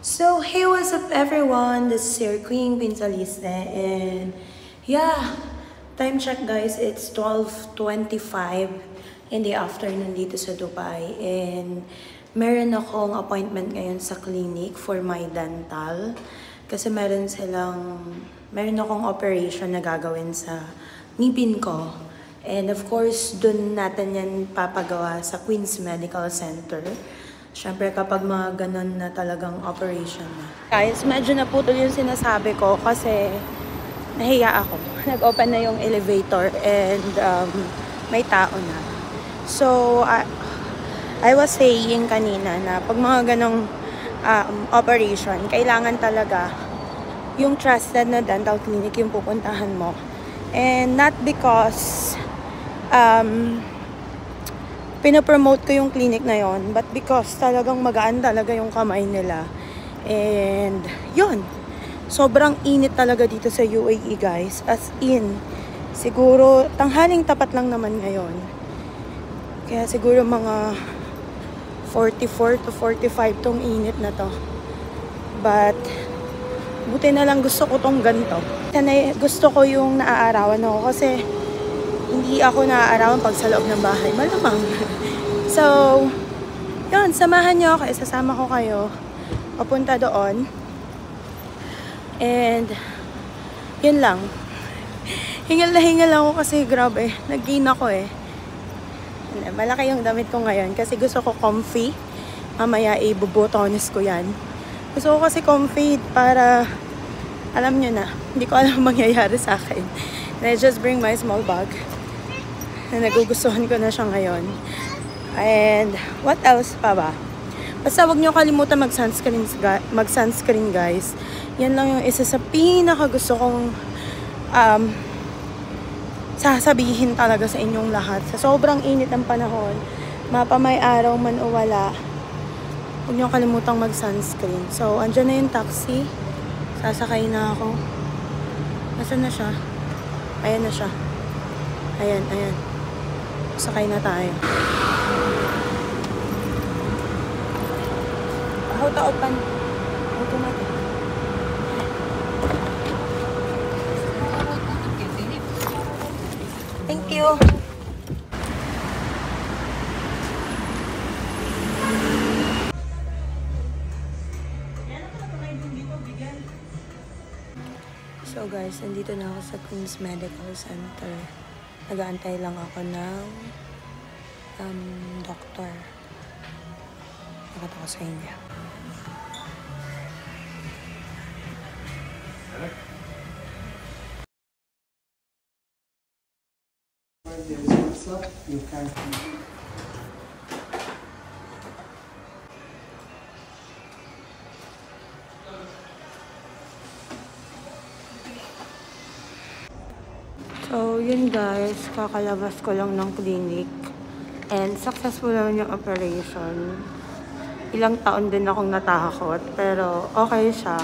So, hey, what's up everyone? This is your Queen Pinsaliste and yeah, time check guys, it's 12:25 in the afternoon dito sa Dubai and meron akong appointment ngayon sa clinic for my dental kasi meron akong operation na gagawin sa ngipin ko. And of course, dun natin yan papagawa sa Queen's Medical Center. Siyempre, kapag mga ganun na talagang operation na. Guys, medyo naputol yung sinasabi ko kasi nahiya ako. Nag-open na yung elevator and may tao na. So, I was saying kanina na pag mga ganong operation, kailangan talaga yung trusted na dental clinic yung pupuntahan mo. And not because pinopromote ko yung clinic na yon, but because talagang magaan talaga yung kamay nila. And yun, sobrang init talaga dito sa UAE guys, as in siguro tanghaling tapat lang naman ngayon, kaya siguro mga 44 to 45 tong init na to. But buti na lang gusto ko tong ganito. Gusto ko yung naaarawan ako kasi hindi ako naaarawan pag sa loob ng bahay. Malamang. So, yun, samahan nyo ako. Isasama ko kayo papunta doon. And, yun lang. Hingal na hingal ako kasi grabe. Nag-gain ako eh. Malaki yung damit ko ngayon kasi gusto ko comfy. Mamaya ibubutones ko yan. Gusto ko kasi comfy para, alam nyo na, hindi ko alam mangyayari sa akin. And I just bring my small bag. Na nagugustuhan ko na siya ngayon. And what else pa ba? Basta wag niyo kalimutan mag-sunscreen guys. Yan lang yung isa sa pinaka gusto kong sasabihin talaga sa inyong lahat. Sa sobrang init ng panahon, mapamay araw man o wala, wag niyo kalimutang mag-sunscreen. So, andyan na yung taxi. Sasakay na ako. Nasaan na siya? Ayan na siya. Ayan. Sakay na tayo. How to open? Automatic. Thank you. So guys, nandito na ako sa Queen's Medical Center. Nag-aantay lang ako ng doktor. Nakita ko sa inyo. So, yun guys, kakalabas ko lang ng clinic and successful naman yung operation. Ilang taon din akong natakot pero okay siya.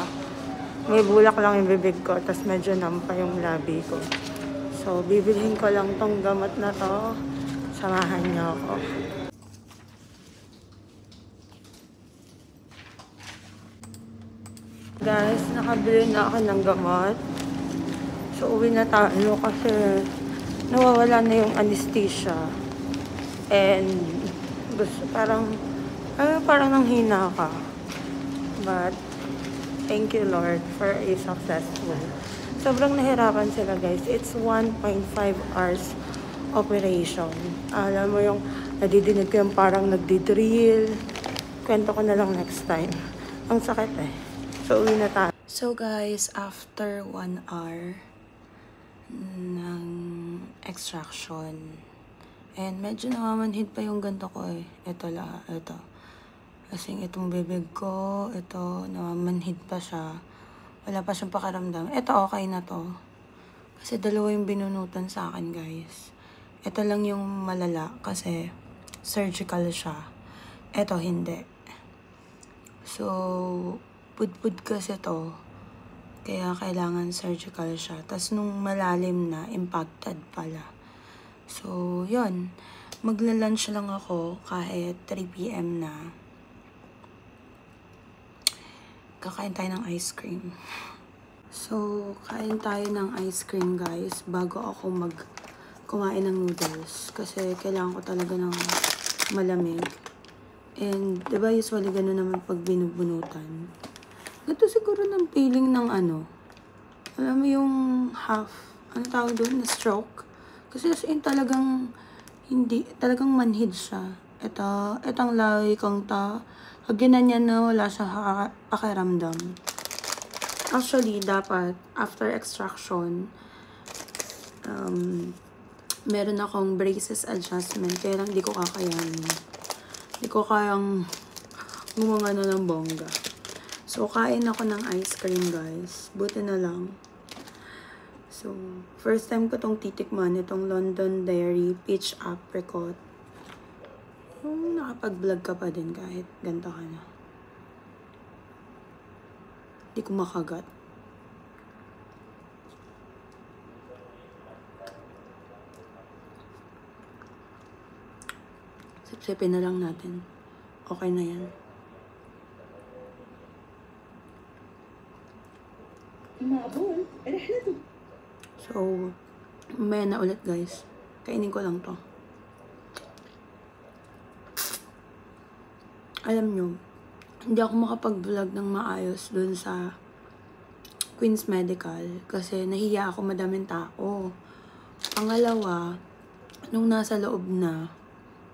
May bulak lang yung bibig ko tapos medyo nampa yung labi ko. So, bibilhin ko lang tong gamot na to. Samahan niyo ako. Guys, nakabili na ako ng gamot. So, uwi na tayo kasi nawawala na yung anesthesia. And gusto parang nanghina ka. But thank you Lord for a successful. Sobrang nahirapan sila guys. It's 1.5 hours operation. Alam mo yung nadidinig ko yung parang nagdi-drill. Kwento ko na lang next time. Ang sakit eh. So, uwi na tayo. So guys, after 1 hour ng extraction. And medyo namamanhid pa yung ganto ko eh. Ito. Kasing itong bibig ko, ito, namamanhid pa siya. Wala pa siyang pakaramdam. Ito okay na to. Kasi dalawa yung binunutan sa akin guys. Ito lang yung malala kasi surgical siya. Ito hindi. So, pudpud kasi to. Kaya kailangan surgical siya. Tapos nung malalim na, impacted pala. So, yun. Magla-lunch lang ako kahit 3 PM na. Kakain tayo ng ice cream. So, kain tayo ng ice cream, guys, bago ako kumain ng noodles. Kasi kailangan ko talaga ng malamig. And, diba usually gano'n naman pag binubunutan. Ito siguro ng feeling ng ano. Alam mo yung half, ano tawag doon, na stroke. Kasi as in talagang, hindi, talagang manhid siya. Itong laway kong ta. Pag ginanyan na wala siya pakiramdam. Actually, dapat, after extraction, meron akong braces adjustment. Kaya lang di ko kakayanin. Di ko kayang gumamana ng bongga. So, kain ako ng ice cream, guys. Buti na lang. So, first time ko tong titikman, itong London Dairy Peach Apricot. Nakapag-vlog ka pa din kahit ganito ka na. Di ko makagat. Sipsipin na lang natin. Okay na yan. So, mamaya na ulit, guys. Kainin ko lang to. Alam nyo, hindi ako makapag-vlog ng maayos dun sa Queen's Medical kasi nahiya ako, madaming tao. Pangalawa, nung nasa loob na,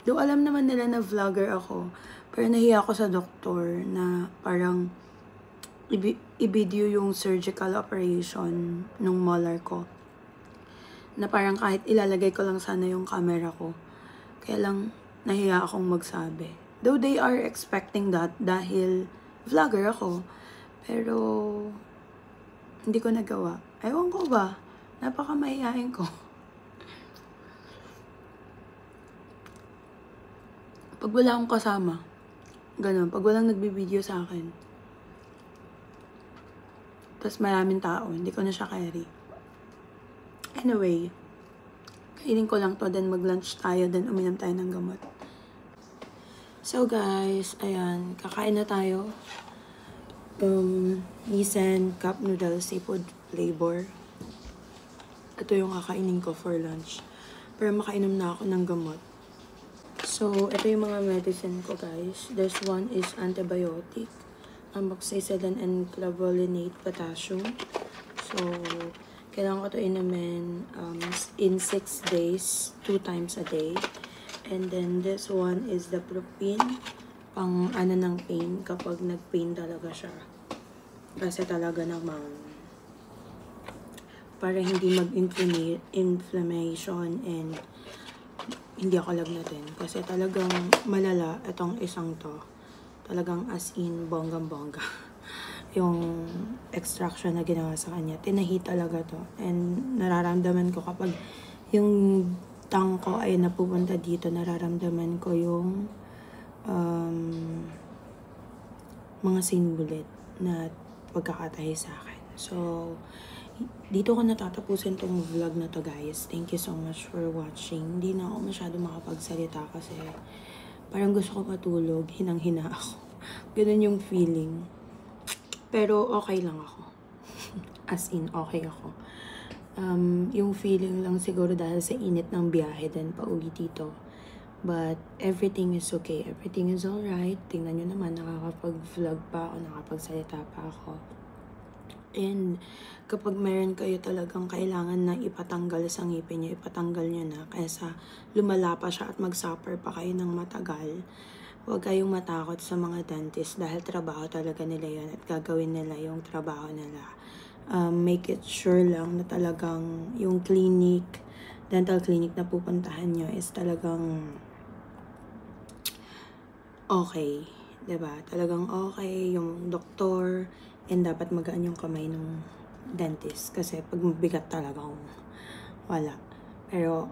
alam naman nila na vlogger ako, pero nahiya ako sa doktor na parang i-video yung surgical operation nung molar ko. Na parang kahit ilalagay ko lang sana yung camera ko, kaya lang nahiya akong magsabi. Though they are expecting that dahil vlogger ako. Pero, hindi ko nagawa. Ewan ko ba? Napaka-mahihain ko. Pag wala akong kasama, ganun. Pag walang nagbibideo sa akin, tapos maraming tao, hindi ko na siya carry. Anyway, kainin ko lang to, then mag-lunch tayo, then uminom tayo ng gamot. So guys, ayan, kakain na tayo. Nissan Cup Noodles Seafood Flavor. Ito yung kakainin ko for lunch. Pero makainom na ako ng gamot. So, ito yung mga medicine ko, guys. This one is antibiotic. Amoxicillin and clavulinate potassium. So, kailangan ko ito inumin in 6 days, 2 times a day. And then, this one is the propine, pang ano ng pain, kapag nag-pain talaga siya. Kasi talaga naman, para hindi mag-inflammation and hindi ako lagnatin. Kasi talagang malala itong isang to. Talagang as in, bonggang-bongga. Yung extraction na ginawa sa kanya. Tinahi talaga to. And nararamdaman ko kapag yung tang ko ay napupunta dito, nararamdaman ko yung mga sinbulit na pagkakatahi sa akin. So, dito ko natatapusin tong vlog na to, guys. Thank you so much for watching. Hindi na ako masyado makapagsalita kasi parang gusto ko matulog. Hinang-hina ako. Ganun yung feeling. Pero okay lang ako. As in, okay ako. Yung feeling lang siguro dahil sa init ng biyahe din pauwi dito. But everything is okay. Everything is alright. Tingnan nyo naman, nakakapag-vlog pa ako, nakapagsalita pa ako. And kapag meron kayo talagang kailangan na ipatanggal sa ngipin nyo, ipatanggal nyo na kaysa lumala pa siya at mag-suffer pa kayo ng matagal. Huwag kayong matakot sa mga dentist dahil trabaho talaga nila yun at gagawin nila yung trabaho nila. Make it sure lang na talagang yung clinic, dental clinic na pupuntahan nyo is talagang okay. Diba? Talagang okay yung doktor and dapat magaan yung kamay ng dentist kasi pag mabigat talaga wala. Pero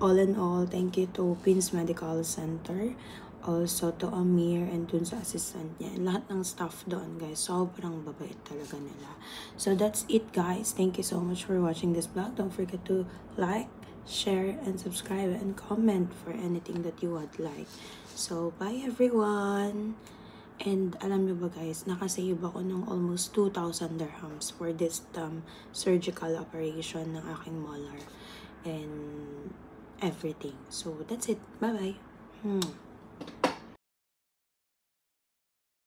all in all, thank you to Queen's Medical Center, also to Amir and dun sa assistant niya. And lahat ng staff doon, guys, sobrang babait talaga nila. So that's it, guys. Thank you so much for watching this vlog. Don't forget to like, share, and subscribe and comment for anything that you would like. So bye everyone. And alam niyo ba guys, nakasave ako ng almost 2,000 dirhams for this surgical operation ng aking molar and everything. So that's it. Bye-bye.